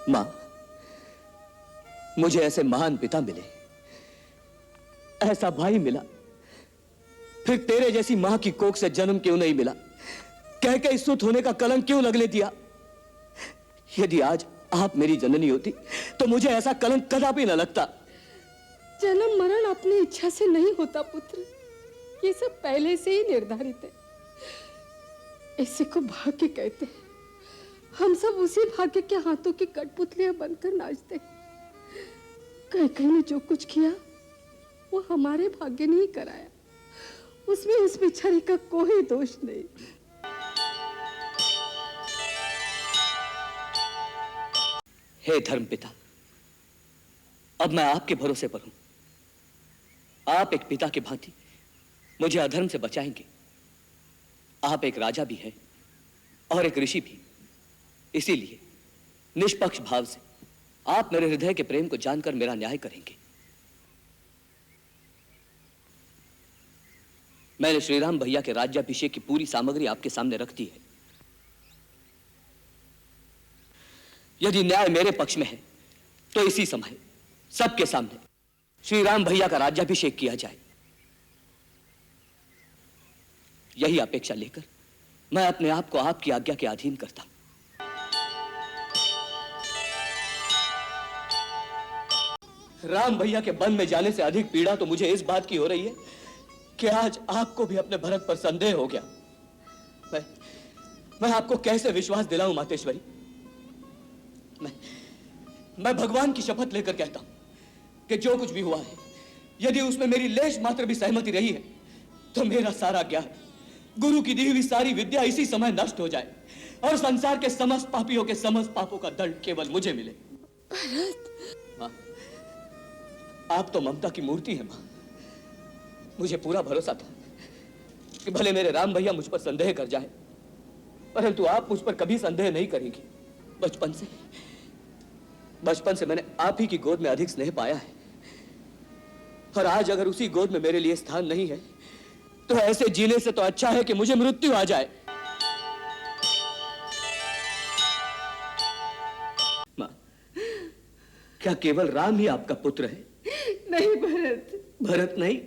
मां, मुझे ऐसे महान पिता मिले, ऐसा भाई मिला, फिर तेरे जैसी मां की कोख से जन्म क्यों नहीं मिला? कह के सुत होने का कलंक क्यों लगने दिया? यदि आज आप मेरी जननी होती तो मुझे ऐसा कलंक कदापि न लगता। जन्म मरण अपनी इच्छा से नहीं होता पुत्र, ये सब पहले से ही निर्धारित है। इसी को भाग्य कहते हैं। हम सब उसी भाग्य के हाथों की कठपुतलियां बनकर नाचते हैं। कैकेयी ने जो कुछ किया वो हमारे भाग्य ने ही कराया, उसमें उस बेचारी का कोई दोष नहीं। हे धर्मपिता, अब मैं आपके भरोसे पर हूं। आप एक पिता की भांति मुझे अधर्म से बचाएंगे। आप एक राजा भी हैं और एक ऋषि भी, इसीलिए निष्पक्ष भाव से आप मेरे हृदय के प्रेम को जानकर मेरा न्याय करेंगे। मैंने श्रीराम भैया के राज्याभिषेक की पूरी सामग्री आपके सामने रख दी है। यदि न्याय मेरे पक्ष में है तो इसी समय सबके सामने श्रीराम भैया का राज्याभिषेक किया जाए। यही अपेक्षा लेकर मैं अपने आप को आपकी आज्ञा के अधीन करता हूं। राम भैया के वन में जाने से अधिक पीड़ा तो मुझे इस बात की हो रही है कि आज आपको भी अपने भरत पर संदेह हो गया। मैं आपको कैसे विश्वास दिलाऊं मातेश्वरी? मैं भगवान की शपथ लेकर कहता हूं कि जो कुछ भी हुआ है, यदि उसमें मेरी लेश मात्र भी सहमति रही है तो मेरा सारा ज्ञान, गुरु की दी हुई सारी विद्या इसी समय नष्ट हो जाए और संसार के समस्त पापियों के समस्त पापों का दंड केवल मुझे मिले। मां, आप तो ममता की मूर्ति है मां। मुझे पूरा भरोसा था कि भले मेरे राम भैया मुझ पर संदेह कर जाए, परंतु आप मुझ पर कभी संदेह नहीं करेंगी। बचपन से मैंने आप ही की गोद में अधिक स्नेह पाया है, और आज अगर उसी गोद में मेरे लिए स्थान नहीं है तो ऐसे जीने से तो अच्छा है कि मुझे मृत्यु आ जाए। मां, क्या केवल राम ही आपका पुत्र है? नहीं भरत। भरत नहीं?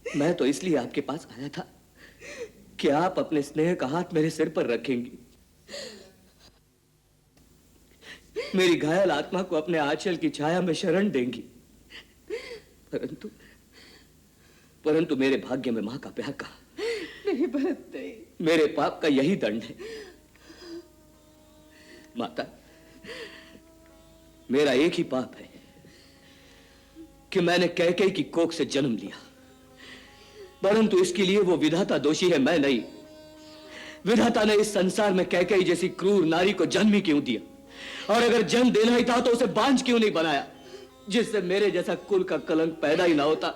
मैं तो इसलिए आपके पास आया था कि आप अपने स्नेह का हाथ मेरे सिर पर रखेंगी, मेरी घायल आत्मा को अपने आंचल की छाया में शरण देंगी। परंतु मेरे भाग्य में मां का प्यार कहा। नहीं भरत नहीं। मेरे पाप का यही दंड है। माता, मेरा एक ही पाप है कि मैंने कैकेयी की कोख से जन्म लिया, परंतु इसके लिए वो विधाता दोषी है, मैं नहीं। विधाता ने इस संसार में कैकेयी जैसी क्रूर नारी को जन्म ही क्यों दिया? और अगर जन्म देना ही था तो उसे बांझ क्यों नहीं बनाया, जिससे मेरे जैसा कुल का कलंक पैदा ही ना होता।